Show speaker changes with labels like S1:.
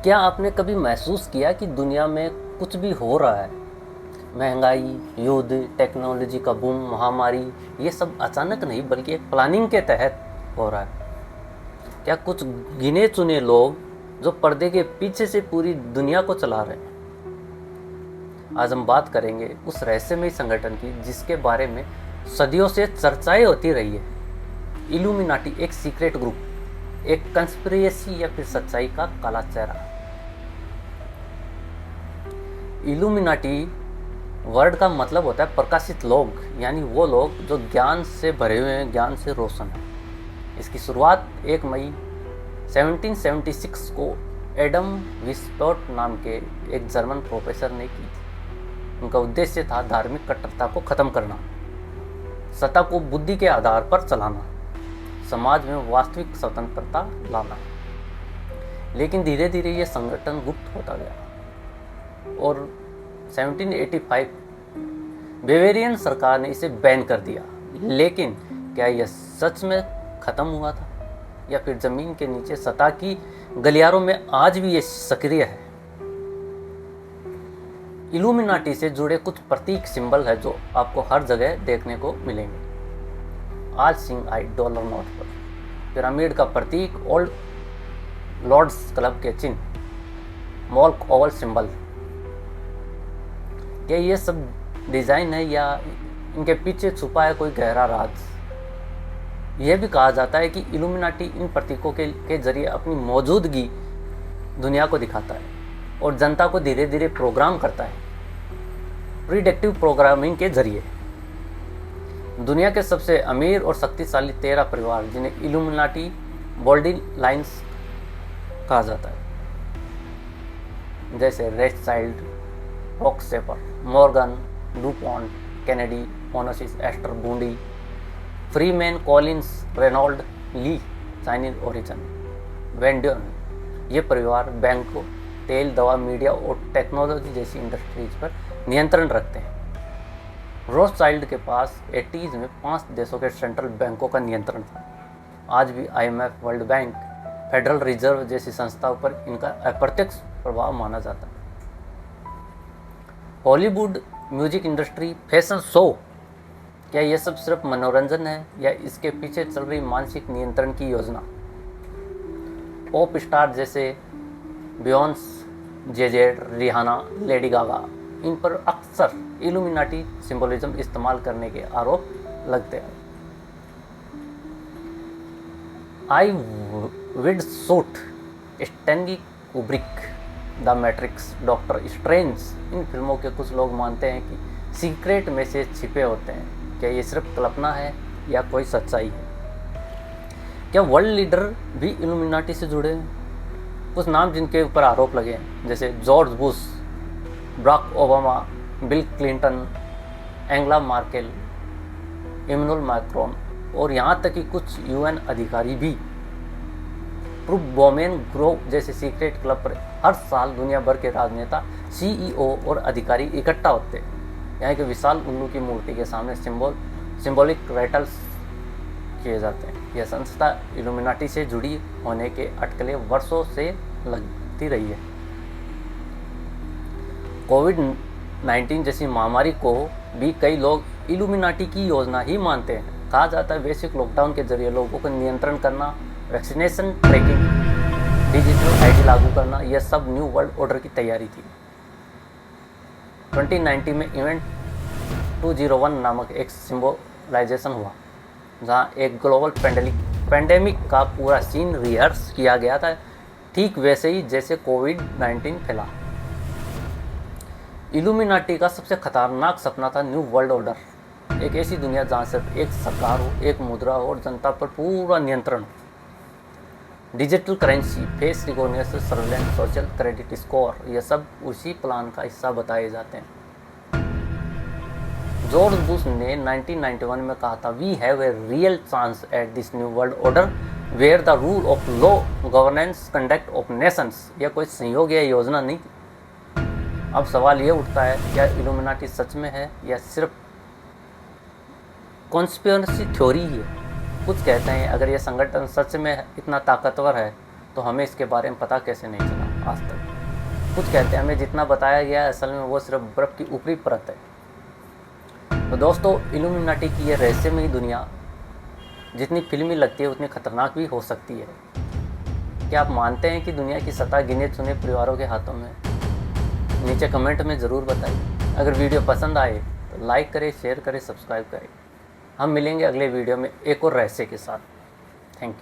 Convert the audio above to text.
S1: क्या आपने कभी महसूस किया कि दुनिया में कुछ भी हो रहा है, महंगाई, युद्ध, टेक्नोलॉजी का बूम, महामारी, ये सब अचानक नहीं बल्कि एक प्लानिंग के तहत हो रहा है? क्या कुछ गिने चुने लोग जो पर्दे के पीछे से पूरी दुनिया को चला रहे हैं? आज हम बात करेंगे उस रहस्यमय संगठन की जिसके बारे में सदियों से चर्चाएं होती रही है। इल्यूमिनाटी एक सीक्रेट ग्रुप, एक कंस्पिरेसी या फिर सच्चाई का काला चेहरा। इल्यूमिनाटी वर्ड का मतलब होता है प्रकाशित लोग, यानी वो लोग जो ज्ञान से भरे हुए हैं, ज्ञान से रोशन हैं। इसकी शुरुआत 1 मई 1776 को एडम विस्टोट नाम के एक जर्मन प्रोफेसर ने की थी। उनका उद्देश्य था धार्मिक कट्टरता को खत्म करना, सत्ता को बुद्धि के आधार पर चलाना, समाज में वास्तविक स्वतंत्रता लाना। लेकिन धीरे धीरे ये संगठन गुप्त होता गया और 1785 बेवेरियन सरकार ने इसे बैन कर दिया। लेकिन क्या यह सच में खत्म हुआ था या फिर जमीन के नीचे सतह की गलियारों में आज भी ये सक्रिय है? इल्यूमिनाटी से जुड़े कुछ प्रतीक सिंबल है जो आपको हर जगह देखने को मिलेंगे। आज सिंह आई डॉलर नोट पर पिरामिड का प्रतीक, ओल्ड लॉर्ड्स क्लब के चिन्ह, मोल्क ओवल सिंबल। क्या ये सब डिजाइन है या इनके पीछे छुपा है कोई गहरा राज? यह भी कहा जाता है कि इल्यूमिनाटी इन प्रतीकों के जरिए अपनी मौजूदगी दुनिया को दिखाता है और जनता को धीरे धीरे प्रोग्राम करता है, प्रीडिक्टिव प्रोग्रामिंग के जरिए। दुनिया के सबसे अमीर और शक्तिशाली 13 परिवार, जिन्हें इल्यूमिनाटी बोल्डी लाइन्स कहा जाता है, जैसे Rothschild, Rockefeller, Morgan, DuPont, Kennedy, Onassis, Astor, Bundy, Freeman, Collins, Reynold, Li, Chinese origin, वेंडियन। ये परिवार बैंकों, तेल, दवा, मीडिया और टेक्नोलॉजी जैसी इंडस्ट्रीज पर नियंत्रण रखते हैं। रोथस्चाइल्ड के पास 80s में 5 देशों के सेंट्रल बैंकों का नियंत्रण था। आज भी IMF, world bank, federal reserve जैसी संस्थाओं पर इनका अप्रत्यक्ष प्रभाव माना जाता है। Hollywood, music industry, fashion show, क्या यह सब सिर्फ मनोरंजन है या इसके पीछे चल रही मानसिक नियंत्रण की योजना? पॉप स्टार जैसे बियॉन्स, जेजेड, रिहाना, लेडी गागा, इन पर अक्सर इल्यूमिनाटी सिंबोलिज्म इस्तेमाल करने के आरोप लगते हैं। Eyes wide shut, Stanley Kubrick, the Matrix, Doctor Strange, इन फिल्मों के कुछ लोग मानते हैं कि सीक्रेट मैसेज छिपे होते हैं। क्या ये सिर्फ कल्पना है या कोई सच्चाई है? क्या वर्ल्ड लीडर भी इल्यूमिनाटी से जुड़े हैं? कुछ नाम जिनके ऊपर आरोप लगे हैं, जैसे George Bush, Barack Obama, Bill Clinton, Angela Merkel, Emmanuel Macron और यहाँ तक कि कुछ UN अधिकारी भी। प्रूफ बोमेन ग्रोव जैसे सीक्रेट क्लब पर हर साल दुनिया भर के राजनेता, CEO और अधिकारी इकट्ठा होते हैं। यहाँ के विशाल उल्लू की मूर्ति के सामने सिंबॉलिक रेटल्स किए जाते हैं। यह संस्था इल्यूमिनाटी से जुड़ी होने के अटकलें वर्षों से लगती रही है। कोविड-19 जैसी महामारी को भी कई लोग इल्यूमिनाटी की योजना ही मानते हैं। कहा जाता है वैश्विक लॉकडाउन के जरिए लोगों को नियंत्रण करना, वैक्सीनेशन ट्रैकिंग, डिजिटल ID लागू करना, यह सब न्यू वर्ल्ड ऑर्डर की तैयारी थी। 2019 में इवेंट 201 नामक एक सिंबोलाइजेशन हुआ, जहां एक ग्लोबल पैंडेमिक का पूरा सीन रिहर्स किया गया था, ठीक वैसे ही जैसे कोविड-19 फैला। इल्यूमिनाटी का सबसे खतरनाक सपना था न्यू वर्ल्ड ऑर्डर, एक ऐसी दुनिया जहां सिर्फ एक सरकार हो, एक मुद्रा हो और जनता पर पूरा नियंत्रण। Digital currency, face recognition, surveillance, social credit score, यह सब उसी प्लान का हिस्सा बताए जाते हैं। जॉर्ज बुश ने 1991 में कहा था, we have a real chance at this new world order where the rule of law governance conduct of nations. यह कोई संयोग या योजना नहीं थी। अब सवाल ये उठता है, क्या इल्यूमिनाटी सच में है या सिर्फ कॉन्स्पिरेसी थ्योरी ही है? कुछ कहते हैं अगर यह संगठन सच में इतना ताकतवर है तो हमें इसके बारे में पता कैसे नहीं चला। आज तक। कुछ कहते हैं हमें जितना बताया गया है असल में वो सिर्फ बर्फ़ की ऊपरी परत है। तो दोस्तों, इल्यूमिनाटी की ये रहस्यमयी दुनिया जितनी फिल्मी लगती है उतनी खतरनाक भी हो सकती है। क्या आप मानते हैं कि दुनिया की सत्ता गिने चुने परिवारों के हाथों में? नीचे कमेंट में ज़रूर बताइए। अगर वीडियो पसंद आए तो लाइक करें, शेयर करें, सब्सक्राइब करें। हम मिलेंगे अगले वीडियो में एक और रहस्य के साथ। Thank you.